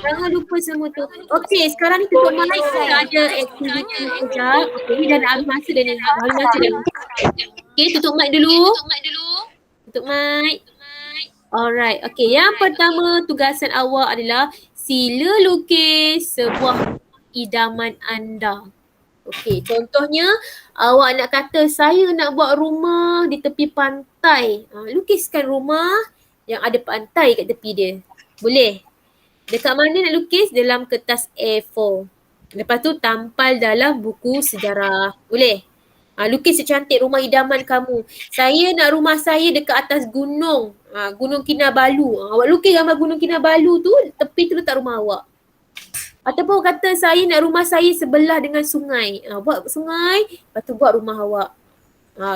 [SPEAKER 2] Jangan lupa semua tu. Okay, sekarang ni tutup mic, kita ada aktiviti sekejap. Okay, ni dah nak habis masa dah ni. Okay, tutup mic dulu. Tutup mic. Alright, okay. Yang pertama tugasan awak adalah sila lukis sebuah idaman anda. Okay, contohnya awak nak kata saya nak buat rumah di tepi pantai. Lukiskan rumah yang ada pantai kat tepi dia. Boleh? Dekat mana nak lukis? Dalam kertas A4. Lepas tu tampal dalam buku sejarah. Boleh? Lukis secantik rumah idaman kamu. Saya nak rumah saya dekat atas gunung. Gunung Kinabalu. Awak lukis gambar Gunung Kinabalu tu, tepi tu letak rumah awak. Ataupun kata saya nak rumah saya sebelah dengan sungai. Buat sungai, lepas tu buat rumah awak.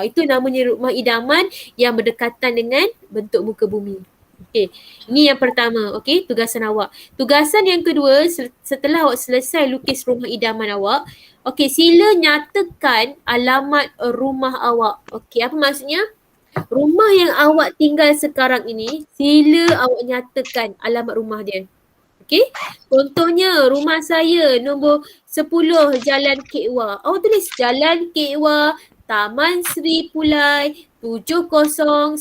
[SPEAKER 2] Itu namanya rumah idaman yang berdekatan dengan bentuk muka bumi. Okey, ini yang pertama. Okey, tugasan awak. Tugasan yang kedua, setelah awak selesai lukis rumah idaman awak, okey, sila nyatakan alamat rumah awak. Okey, apa maksudnya? Rumah yang awak tinggal sekarang ini, sila awak nyatakan alamat rumah dia. Okey? Contohnya rumah saya nombor 10 Jalan Kekwa. Awak tulis Jalan Kekwa, Taman Sri Pulai, 70100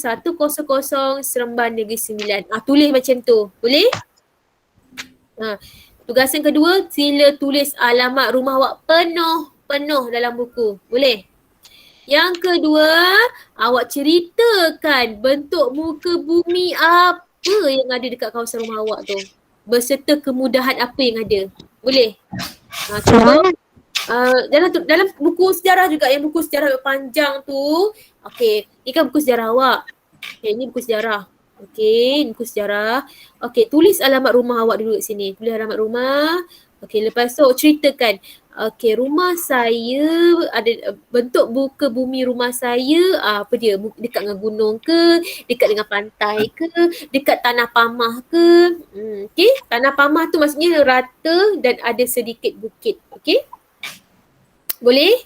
[SPEAKER 2] Seremban Negeri Sembilan. Tulis macam tu. Boleh? Tugasan kedua, sila tulis alamat rumah awak penuh dalam buku. Boleh? Yang kedua, awak ceritakan bentuk muka bumi apa yang ada dekat kawasan rumah awak tu. Berserta kemudahan apa yang ada. Boleh? Contoh, dalam buku sejarah juga, yang buku sejarah panjang tu. Okey, ni kan buku sejarah awak. Okey, ni buku sejarah. Okey, ni buku sejarah. Okey, tulis alamat rumah awak dulu kat sini. Tulis alamat rumah. Okey, lepas tu ceritakan. Okey, rumah saya ada bentuk muka bumi rumah saya apa dia? Dekat dengan gunung ke? Dekat dengan pantai ke? Dekat tanah pamah ke? Okey, tanah pamah tu maksudnya rata dan ada sedikit bukit. Okey? Boleh?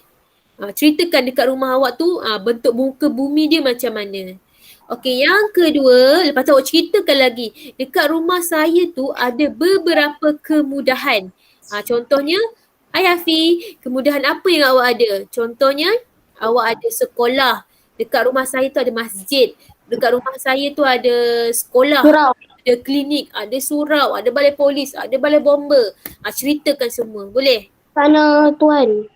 [SPEAKER 2] Ceritakan dekat rumah awak tu bentuk muka bumi dia macam mana. Okey, yang kedua, lepas tu awak ceritakan lagi. Dekat rumah saya tu ada beberapa kemudahan. Contohnya, hai Hafi, kemudahan apa yang awak ada? Contohnya, awak ada sekolah. Dekat rumah saya tu ada masjid. Dekat rumah saya tu ada sekolah.
[SPEAKER 1] Surau.
[SPEAKER 2] Ada klinik, ada surau, ada balai polis, ada balai bomba. Ceritakan semua. Boleh?
[SPEAKER 1] Sana tuan.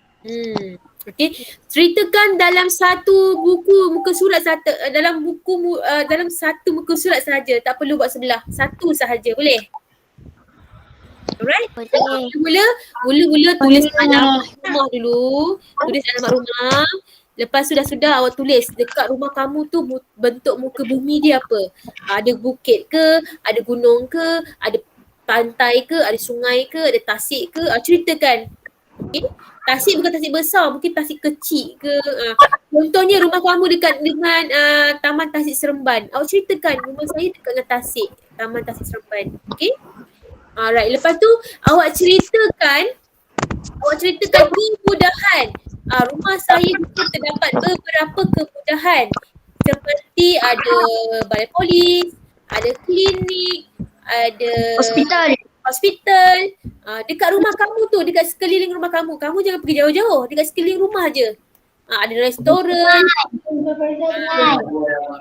[SPEAKER 2] Okey, ceritakan dalam satu buku muka surat dalam satu muka surat sahaja, tak perlu buat sebelah, satu sahaja, boleh? Alright? Mula-mula tulis alamat rumah dulu, tulis alamat rumah. Lepas sudah awak tulis dekat rumah kamu tu bentuk muka bumi dia apa? Ada bukit ke, ada gunung ke, ada pantai ke, ada sungai ke, ada tasik ke, ceritakan. Okey? Tasik bukan tasik besar, mungkin tasik kecil ke. Contohnya rumah kamu dekat dengan Taman Tasik Seremban. Awak ceritakan rumah saya dekat dengan tasik, Taman Tasik Seremban. Okey? Alright, lepas tu awak ceritakan kemudahan. Rumah saya terdapat beberapa kemudahan. Seperti ada balai polis, ada klinik, ada hospital. Dekat rumah kamu tu, dekat sekeliling rumah kamu. Kamu jangan pergi jauh-jauh, dekat sekeliling rumah je. Ada restoran,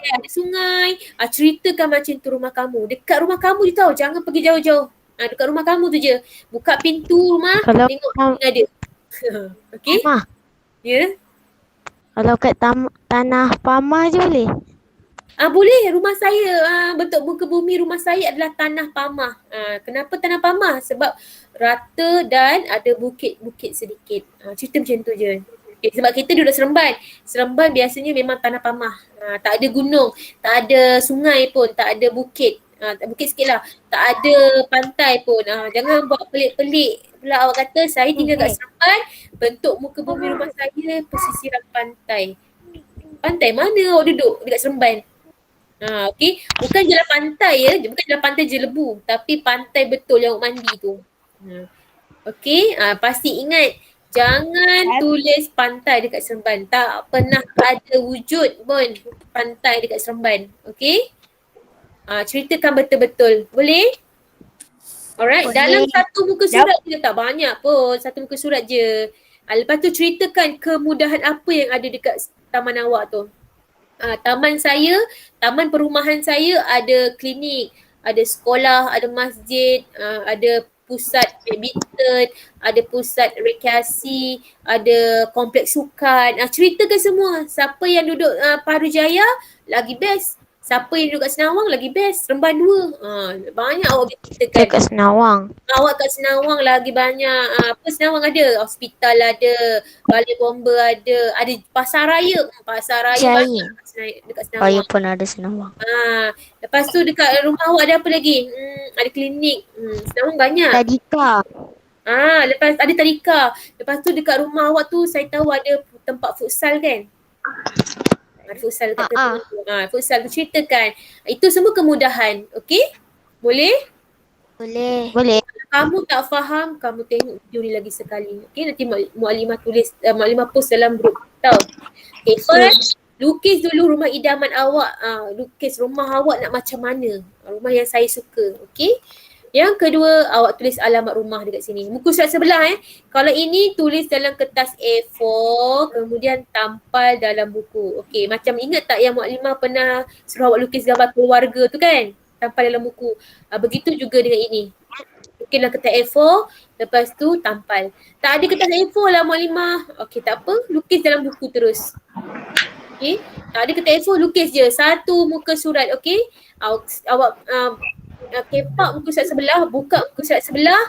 [SPEAKER 2] ada sungai. Ceritakan macam tu rumah kamu. Dekat rumah kamu je tau, jangan pergi jauh-jauh. Dekat rumah kamu tu je. Buka pintu rumah, tengok ada. Okey? Ya?
[SPEAKER 3] Kalau kat tanah pamah je boleh?
[SPEAKER 2] Boleh. Rumah saya, bentuk muka bumi rumah saya adalah tanah pamah. Kenapa tanah pamah? Sebab rata dan ada bukit-bukit sedikit. Cerita macam tu je. Okay, sebab kita duduk Seremban. Seremban biasanya memang tanah pamah. Tak ada gunung, tak ada sungai pun, tak ada bukit. Bukit sikit lah. Tak ada pantai pun. Jangan buat pelik-pelik pula awak kata saya tinggal kat Seremban, bentuk muka bumi rumah saya pesisiran pantai. Pantai mana awak duduk dekat Seremban? Okey, bukan jalan pantai ya, bukan jalan pantai Jelebu, tapi pantai betul yang awak mandi tu. Okey, pasti ingat jangan tulis pantai dekat Seremban. Tak pernah ada wujud pun pantai dekat Seremban. Okey? Ceritakan betul-betul. Boleh? Alright, dalam satu muka surat je, tak banyak pun, satu muka surat je. Lepas tu ceritakan kemudahan apa yang ada dekat taman awak tu. Taman perumahan saya ada klinik, ada sekolah, ada masjid, ada pusat badminton, ada pusat rekreasi, ada kompleks sukan. Ceritakan semua. Siapa yang duduk Parujaya lagi best. Siapa yang duduk kat Senawang lagi best. Seremban 2. Banyak awak boleh ceritakan.
[SPEAKER 3] Kat Senawang.
[SPEAKER 2] Awak kat Senawang lagi banyak. Apa Senawang ada? Hospital ada, balai bomba ada pasar raya. Pasar raya banyak dekat Senawang.
[SPEAKER 3] Raya pun ada Senawang.
[SPEAKER 2] Lepas tu dekat rumah awak ada apa lagi? Ada klinik. Senawang banyak.
[SPEAKER 3] Tadika.
[SPEAKER 2] Lepas ada tadika. Lepas tu dekat rumah awak tu saya tahu ada tempat futsal kan? Futsal kat futsal tu ceritakan. Itu semua kemudahan. Okey? Boleh?
[SPEAKER 3] Boleh.
[SPEAKER 2] Kamu tak faham, kamu tengok video ni lagi sekali. Okey, nanti Mualimah tulis, Mualimah post dalam group. Tahu? Okay, first, lukis dulu rumah idaman awak. Lukis rumah awak nak macam mana. Rumah yang saya suka. Okey? Yang kedua, awak tulis alamat rumah dekat sini. Muka surat sebelah Kalau ini tulis dalam kertas A4, kemudian tampal dalam buku. Okey, macam ingat tak yang Mualimah pernah suruh awak lukis gambar keluarga tu kan? Tampal dalam buku. Begitu juga dengan ini. Lukislah kertas A4, lepas tu tampal. Tak ada kertas A4 lah Mualimah. Okey, tak apa. Lukis dalam buku terus. Okey, tak ada kertas A4, lukis je. Satu muka surat, okey? Awak kepak muka surat sebelah, buka muka surat sebelah,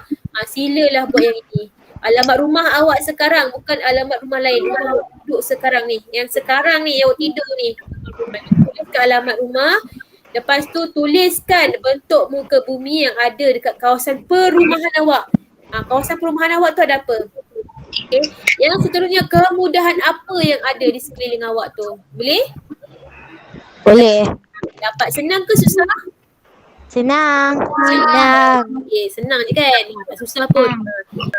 [SPEAKER 2] silalah buat yang ini. Alamat rumah awak sekarang, bukan alamat rumah lain. Rumah awak duduk sekarang ni. Yang sekarang ni, yang awak tidur ni. Tuliskan alamat rumah. Lepas tu tuliskan bentuk muka bumi yang ada dekat kawasan perumahan awak. Kawasan perumahan awak tu ada apa? Okay. Yang seterusnya, kemudahan apa yang ada di sekeliling awak tu? Boleh?
[SPEAKER 3] Boleh.
[SPEAKER 2] Dapat senang ke susah?
[SPEAKER 3] Senang.
[SPEAKER 2] Okay, senang je kan? Tak susah pun.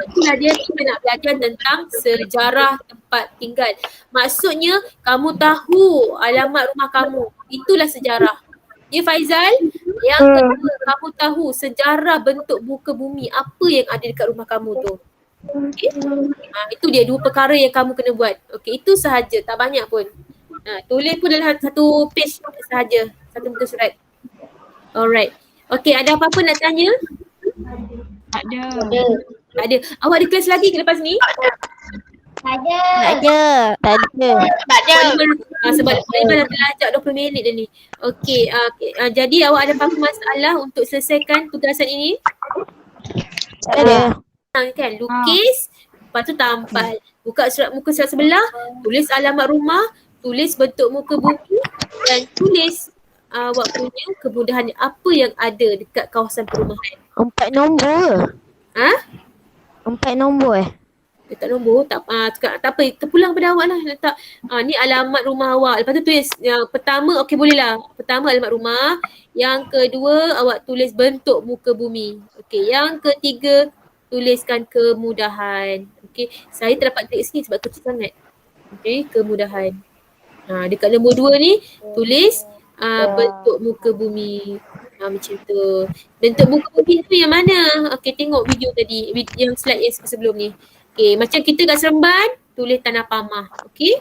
[SPEAKER 2] Itulah dia, kita nak belajar tentang sejarah tempat tinggal. Maksudnya, kamu tahu alamat rumah kamu. Itulah sejarah. Ya Faizal, yang kedua, kamu tahu sejarah bentuk muka bumi, apa yang ada dekat rumah kamu tu. Okay? Itu dia dua perkara yang kamu kena buat. Okay, itu sahaja, tak banyak pun. Tulis pun dalam satu page sahaja, satu muka surat. Alright. Okay, ada apa-apa nak tanya?
[SPEAKER 4] Tak ada.
[SPEAKER 2] Tak ada. Awak ada kelas lagi ke lepas ni?
[SPEAKER 3] Tak ada.
[SPEAKER 2] Sebab Mualimah dah belajar 20 minit dah ni. Okay, jadi awak ada apa-apa masalah untuk selesaikan tugasan ini?
[SPEAKER 3] Tak ada.
[SPEAKER 2] Kan, lukis, lepas tu tampal. Buka muka surat sebelah, tulis alamat rumah, tulis bentuk muka bumi dan tulis awak punya kemudahan apa yang ada dekat kawasan perumahan.
[SPEAKER 3] 4 nombor. 4 nombor
[SPEAKER 2] Letak nombor, tak apa, terpulang pada awak lah. Letak, ni alamat rumah awak. Lepas tu tulis, yang pertama, okey boleh lah. Pertama alamat rumah. Yang kedua, awak tulis bentuk muka bumi. Okey, yang ketiga, tuliskan kemudahan. Okey, saya tak dapat klik sini sebab kecil sangat. Okey, kemudahan. Dekat nombor 2 ni, tulis bentuk muka bumi. Macam tu. Bentuk muka bumi tu yang mana? Okey, tengok video tadi, yang slide yang sebelum ni. Okey, macam kita kat Seremban, tulis tanah pamah. Okey?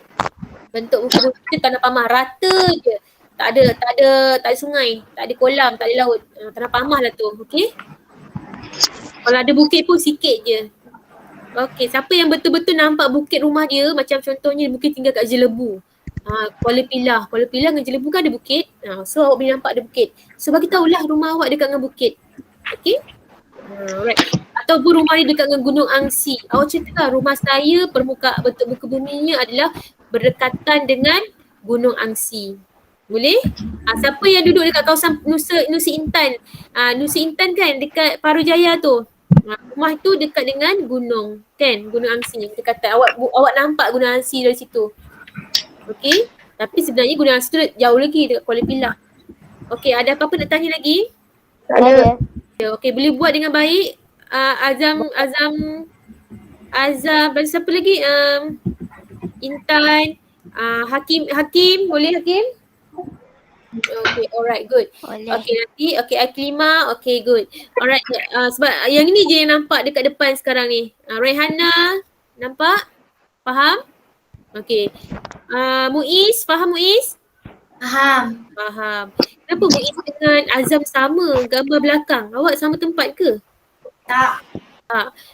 [SPEAKER 2] Bentuk muka bumi kita tanah pamah, rata je. Tak ada sungai, tak ada kolam, tak ada laut. Tanah pamah lah tu. Okey? Kalau ada bukit pun sikit je. Okey, siapa yang betul-betul nampak bukit rumah dia, macam contohnya mungkin tinggal kat Jelebu. Kuala Pilah dengan Jelebu kan ada bukit. So awak boleh nampak ada bukit. So bagi tahulah rumah awak dekat dengan bukit. Okey? Alright. Ataupun rumah ni dekat dengan Gunung Angsi. Awak ceritalah rumah saya bentuk muka buminya adalah berdekatan dengan Gunung Angsi. Boleh? Siapa yang duduk dekat kawasan Nusa Intan? Nusa Intan kan dekat Parujaya tu. Rumah tu dekat dengan gunung kan? Gunung Angsi. Dekatan. Awak nampak Gunung Angsi dari situ. Okey? Tapi sebenarnya Gunung Angsi tu jauh lagi dekat Kuala Pilah. Okey, ada apa-apa nak tanya lagi?
[SPEAKER 3] Tak ada.
[SPEAKER 2] Okey, boleh buat dengan baik. Azam, dan siapa lagi? Intan, Hakim, boleh Hakim? Okay, alright, good. Okay, nanti, okay, Aklima, okay, good. Alright, sebab yang ini je yang nampak dekat depan sekarang ni. Raihana, nampak? Faham? Okay. Muiz, faham Muiz? Faham. Kenapa Muiz dengan Azam sama gambar belakang? Awak sama tempat ke?
[SPEAKER 5] Tak.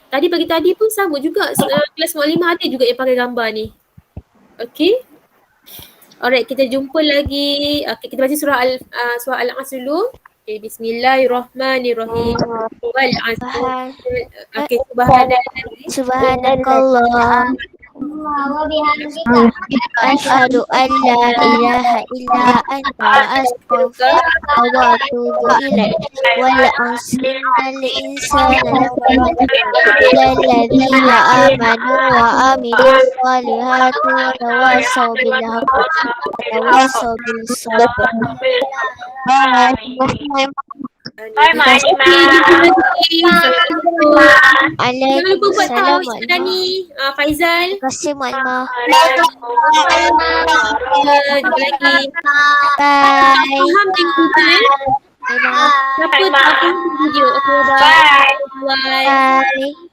[SPEAKER 2] Tadi pagi tadi pun sama juga. Kelas Mualimah ada juga yang pakai gambar ni. Okay. Alright, kita jumpa lagi. Okay, kita baca surah Al-Asr dulu. Okay, bismillahirrahmanirrahim. Wal 'asr. Okay, subhanakallah.
[SPEAKER 3] Asyhadu an la ilaha illa anta astaghfiruka wa atubu ilaik. Wal asri innal insana ladzina amanu wa amilus solihati wa tawasaw bil haqqi wa tawasaw bis sabr.
[SPEAKER 2] Terima kasih. Jangan lupa buat tahu Ustaz Dani, Faizal.
[SPEAKER 3] Terima kasih Mak Imah.
[SPEAKER 2] Jumpa lagi.
[SPEAKER 3] Bye.
[SPEAKER 2] Faham tengok Google.
[SPEAKER 3] Bye.
[SPEAKER 2] Siapa tak faham video. Okay, bye. Bye.
[SPEAKER 3] Bye.